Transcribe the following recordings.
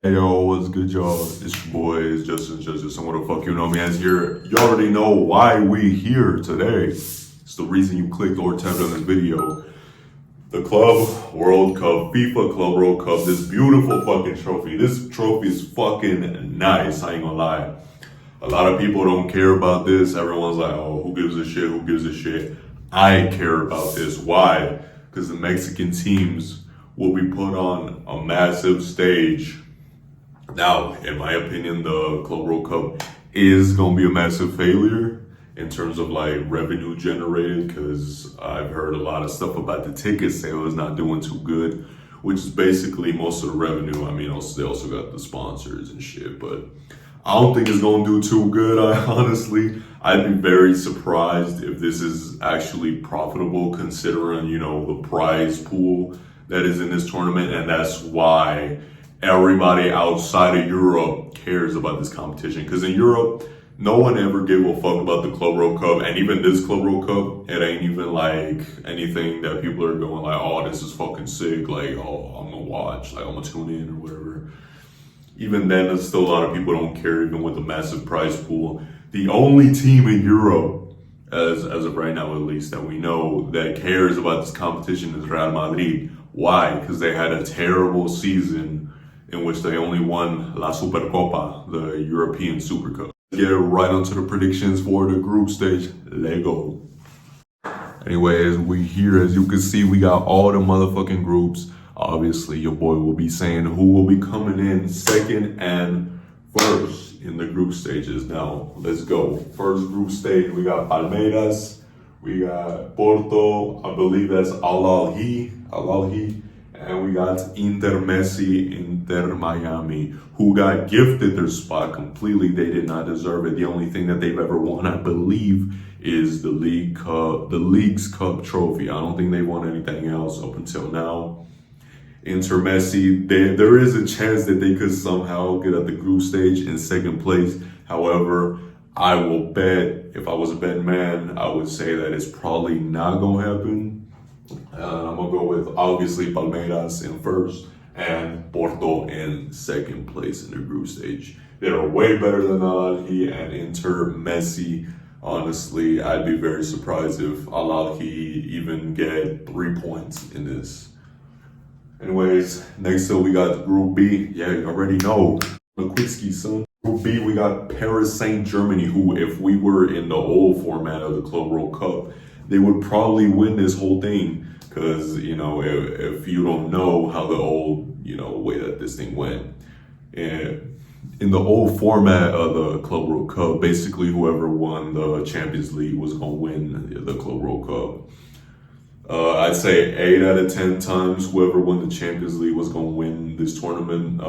Hey yo, what's good, y'all? It's your boy, it's Justin, someone the fuck you know me as here. You already know why we here today. It's the reason you clicked or tapped on this video. The Club World Cup, FIFA Club World Cup, this beautiful fucking trophy. This trophy is fucking nice, I ain't gonna lie. A lot of people don't care about this. Everyone's like, oh, who gives a shit, who gives a shit? I care about this. Why? Because the Mexican teams will be put on a massive stage. Now, in my opinion, the Club World Cup is going to be a massive failure in terms of like revenue generated, because I've heard a lot of stuff about the ticket sale is not doing too good, which is basically most of the revenue. I mean, they also got the sponsors and shit, but I don't think it's going to do too good. I'd be very surprised if this is actually profitable considering, the prize pool that is in this tournament, and that's why everybody outside of Europe cares about this competition. Because in Europe, no one ever gave a fuck about the Club World Cup. And even this Club World Cup, it ain't even like anything that people are going like, oh, this is fucking sick. Like, oh, I'm gonna watch, like I'm gonna tune in or whatever. Even then, there's still a lot of people don't care, even with the massive prize pool. The only team in Europe, as of right now at least, that we know that cares about this competition is Real Madrid. Why? Because they had a terrible season in which they only won La Supercopa, the European Super Cup. Get right onto the predictions for the group stage. Let's go. Anyways, we here, as you can see, we got all the motherfucking groups. Obviously, your boy will be saying who will be coming in second and first in the group stages. Now, let's go. First group stage, we got Palmeiras, we got Porto, I believe that's Al-Ahly, and we got Inter Miami, who got gifted their spot completely. They did not deserve it. The only thing that they've ever won, I believe, is the League's Cup trophy. I don't think they won anything else up until now. Inter Messi, there is a chance that they could somehow get at the group stage in second place. However, I will bet, if I was a betting man, I would say that it's probably not going to happen. I'm going to go with, obviously, Palmeiras in first and Porto in second place in the group stage. They're way better than Al-Ahly and Inter Messi. Honestly, I'd be very surprised if Al-Ahly even get 3 points in this. Anyways, next up we got Group B. Yeah, you already know. McQuidsky, son. Group B, we got Paris Saint-Germain, who, if we were in the old format of the Club World Cup, they would probably win this whole thing. Because, if you don't know how the old, way that this thing went. And in the old format of the Club World Cup, basically whoever won the Champions League was going to win the Club World Cup. I'd say 8 out of 10 times whoever won the Champions League was going to win this tournament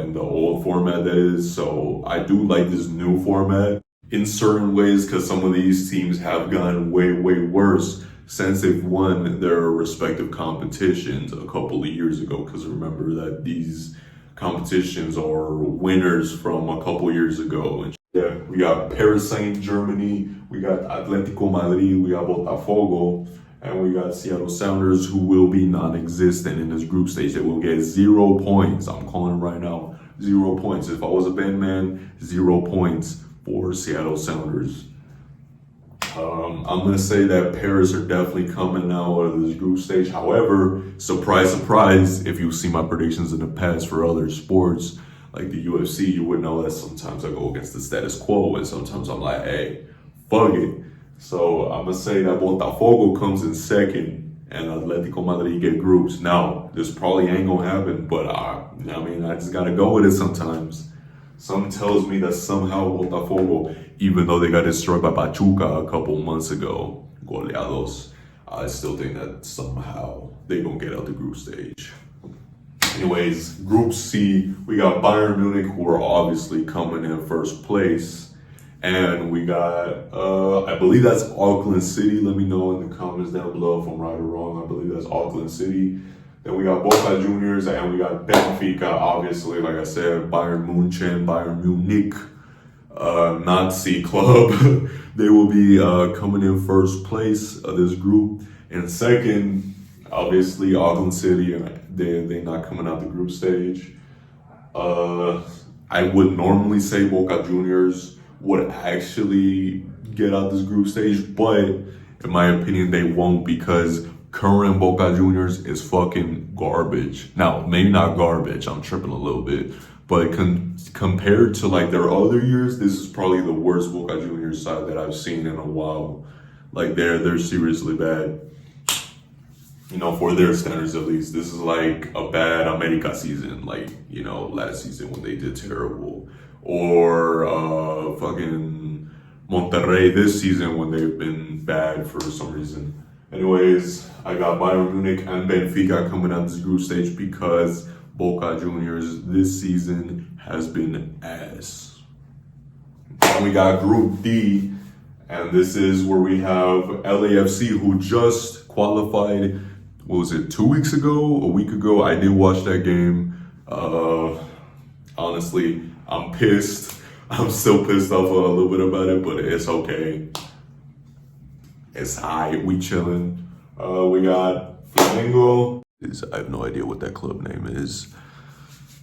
in the old format, that is. So I do like this new format in certain ways, because some of these teams have gotten way, way worse since they've won their respective competitions a couple of years ago. Because remember that these competitions are winners from a couple of years ago. And yeah, we got Paris Saint-Germain, we got Atletico Madrid, we got Botafogo, and we got Seattle Sounders, who will be non-existent in this group stage. They will get 0 points. I'm calling right now, 0 points. If I was a betting man, 0 points for Seattle Sounders. I'm going to say that Paris are definitely coming out of this group stage. However, surprise, surprise, if you see my predictions in the past for other sports, like the UFC, you would know that sometimes I go against the status quo, and sometimes I'm like, hey, fuck it. So I'm going to say that Botafogo comes in second and Atletico Madrid get groups. Now, this probably ain't going to happen, but I just got to go with it sometimes. Something tells me that somehow Botafogo, even though they got destroyed by Pachuca a couple months ago, goleados, I still think that somehow they're going to get out the group stage. Anyways, Group C, we got Bayern Munich, who are obviously coming in first place. And we got, I believe that's Auckland City. Let me know in the comments down below if I'm right or wrong. I believe that's Auckland City. Then we got Boca Juniors, and we got Benfica, obviously, like I said, Bayern Munich, Nazi club. They will be coming in first place of this group. And second, obviously, Auckland City, they're not coming out the group stage. I would normally say Boca Juniors would actually get out this group stage, but in my opinion, they won't because current Boca Juniors is fucking garbage. Now, maybe not garbage, I'm tripping a little bit, but compared to like their other years, this is probably the worst Boca Juniors side that I've seen in a while. Like they're seriously bad. You know, for their standards at least. This is like a bad America season, like, you know, last season when they did terrible. Or fucking Monterrey this season when they've been bad for some reason. Anyways, I got Bayern Munich and Benfica coming out this group stage because Boca Juniors this season has been ass. And we got Group D, and this is where we have LAFC who just qualified. What was it, 2 weeks ago, a week ago? I did watch that game. Honestly, I'm pissed. I'm still pissed off a little bit about it, but it's okay. It's high. We chilling. We got Flamengo. I have no idea what that club name is.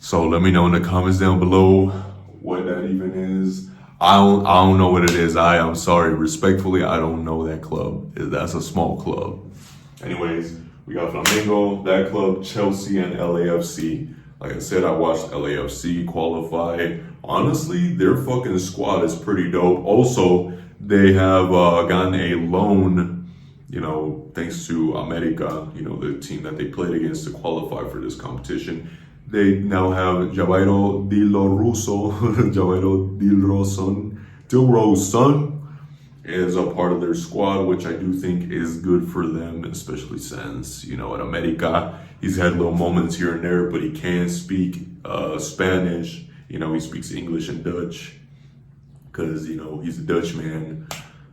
So let me know in the comments down below what that even is. I don't know what it is. I'm sorry. Respectfully, I don't know that club. That's a small club. Anyways, we got Flamengo, that club, Chelsea, and LAFC. Like I said, I watched LAFC qualify. Honestly, their fucking squad is pretty dope. Also, they have gotten a loan, you know, thanks to America, you know, the team that they played against to qualify for this competition. They now have Jairo Dilrosun is a part of their squad, which I do think is good for them, especially since, you know, at America, he's had little moments here and there, but he can speak Spanish. You know, he speaks English and Dutch because, you know, he's a Dutchman.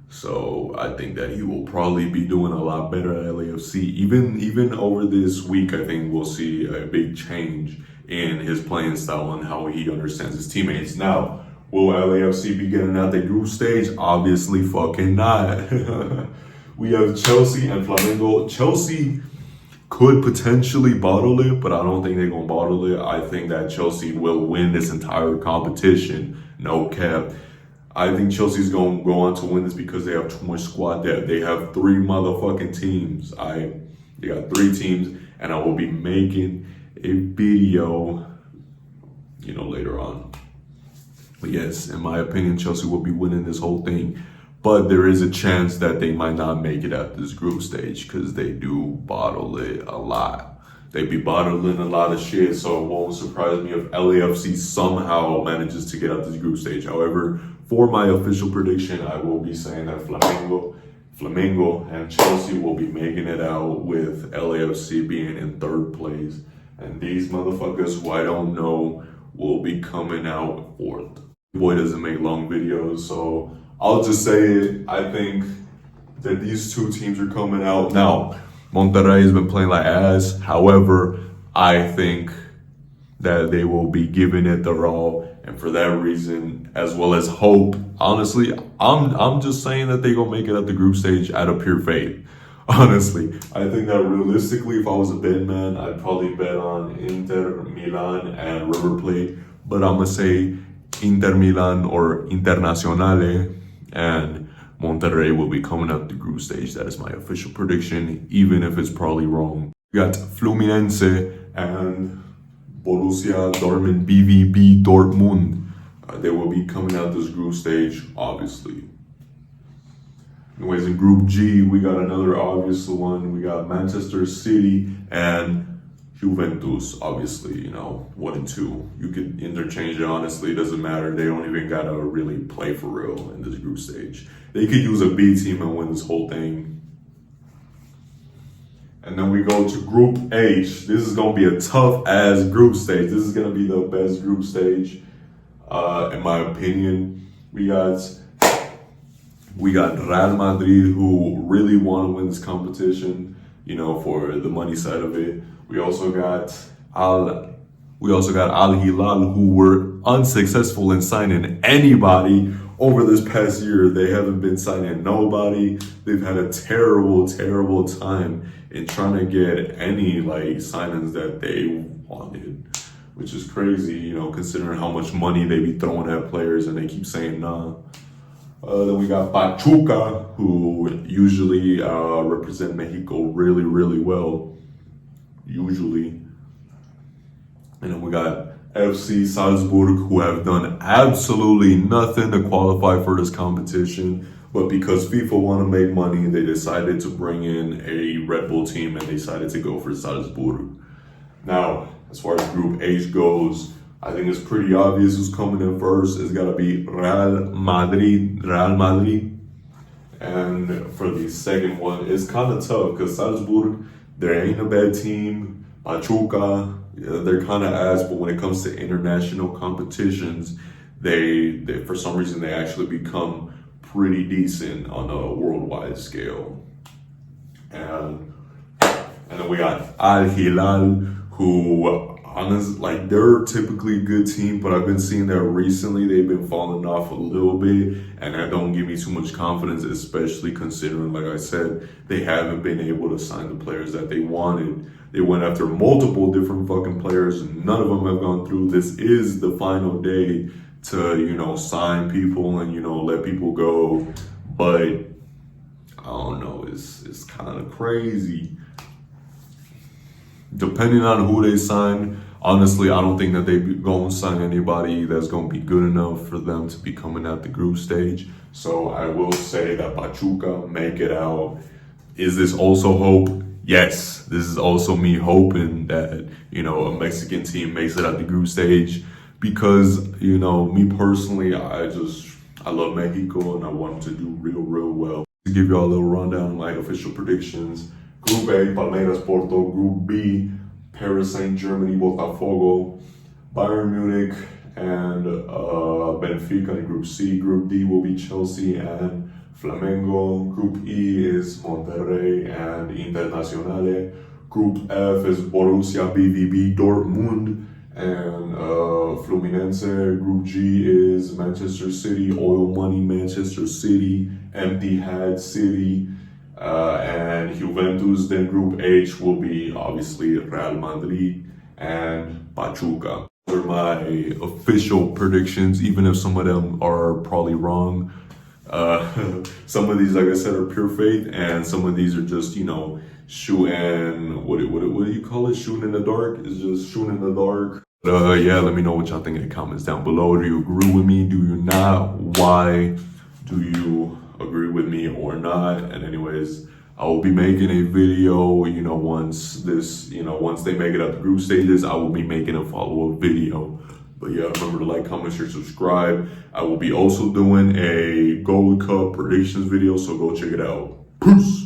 So I think that he will probably be doing a lot better at LAFC. Even over this week, I think we'll see a big change in his playing style and how he understands his teammates. Now, will LAFC be getting out the group stage? Obviously fucking not. We have Chelsea and Flamengo. Chelsea could potentially bottle it, but I don't think they're going to bottle it. I think that Chelsea will win this entire competition. No cap. I think Chelsea's going to go on to win this because they have too much squad depth. They have 3 motherfucking teams. They got 3 teams, and I will be making a video, you know, later on. But yes, in my opinion, Chelsea will be winning this whole thing. But there is a chance that they might not make it at this group stage because they do bottle it a lot. They be bottling a lot of shit, so it won't surprise me if LAFC somehow manages to get out this group stage. However, for my official prediction, I will be saying that Flamengo and Chelsea will be making it out with LAFC being in 3rd place. And these motherfuckers who I don't know will be coming out 4th. Boy doesn't make long videos, so I'll just say it. I think that these 2 teams are coming out. Now, Monterrey has been playing like ass. However, I think that they will be giving it their all. And for that reason, as well as hope, honestly, I'm just saying that they're going to make it at the group stage out of pure faith. Honestly, I think that realistically, if I was a betting man, I'd probably bet on Inter, Milan, and River Plate. But I'm going to say Inter Milan or Internazionale and Monterrey will be coming up the group stage. That is my official prediction, even if it's probably wrong. We got Fluminense and Borussia Dortmund, BVB Dortmund. They will be coming out this group stage, obviously. Anyways, in Group G, we got another obvious one. We got Manchester City and Juventus, obviously, you know, 1 and 2. You could interchange it, honestly, it doesn't matter. They don't even gotta really play for real in this group stage. They could use a B team and win this whole thing. And then we go to Group H. This is gonna be a tough ass group stage. This is gonna be the best group stage, in my opinion. We got Real Madrid, who really want to win this competition, you know, for the money side of it. We also got Al Hilal, who were unsuccessful in signing anybody over this past year. They haven't been signing nobody. They've had a terrible, terrible time in trying to get any like signings that they wanted. which is crazy, you know, considering how much money they be throwing at players and they keep saying nah. Then we got Pachuca, who usually represent Mexico really, really well. Usually. And then we got FC Salzburg, who have done absolutely nothing to qualify for this competition. But because FIFA want to make money, they decided to bring in a Red Bull team and decided to go for Salzburg. Now, as far as Group H goes, I think it's pretty obvious who's coming in first. It's got to be Real Madrid. And for the second one, it's kind of tough because Salzburg, they ain't a bad team. Pachuca, yeah, they're kind of ass, but when it comes to international competitions, they for some reason they actually become pretty decent on a worldwide scale. And then we got Al Hilal, who honestly, like, they're typically a good team, but I've been seeing that recently they've been falling off a little bit, and that don't give me too much confidence, especially considering, like I said, they haven't been able to sign the players that they wanted. They went after multiple different fucking players, and none of them have gone through. This is the final day to, you know, sign people and, you know, let people go. But I don't know, it's kind of crazy. Depending on who they sign, honestly, I don't think that they going to sign anybody that's going to be good enough for them to be coming at the group stage. So I will say that Pachuca make it out. Is this also hope? Yes, this is also me hoping that, you know, a Mexican team makes it at the group stage because, you know, me personally, I love Mexico and I want them to do real well. To give y'all a little rundown of my official predictions. Group A, Palmeiras, Porto. Group B, Paris Saint-Germain, Botafogo, Bayern Munich, and Benfica in Group C. Group D will be Chelsea and Flamengo. Group E is Monterrey and Internazionale. Group F is Borussia BVB, Dortmund, and Fluminense. Group G is Manchester City, Oil Money Manchester City, Empty Hat City, and Juventus. Then Group H will be obviously Real Madrid and Pachuca. Those are my official predictions, even if some of them are probably wrong. Some of these, like I said, are pure faith, and some of these are just, you know, shooting. What do you call it? Shooting in the dark. It's just shooting in the dark. Yeah, let me know what y'all think in the comments down below. Do you agree with me? Do you not? Why? Do you agree with me or not? And anyways, I will be making a video, you know, once they make it up the group stages, I will be making a follow-up video. But yeah, remember to like, comment, share, subscribe. I will be also doing a Gold Cup predictions video, so go check it out. Peace.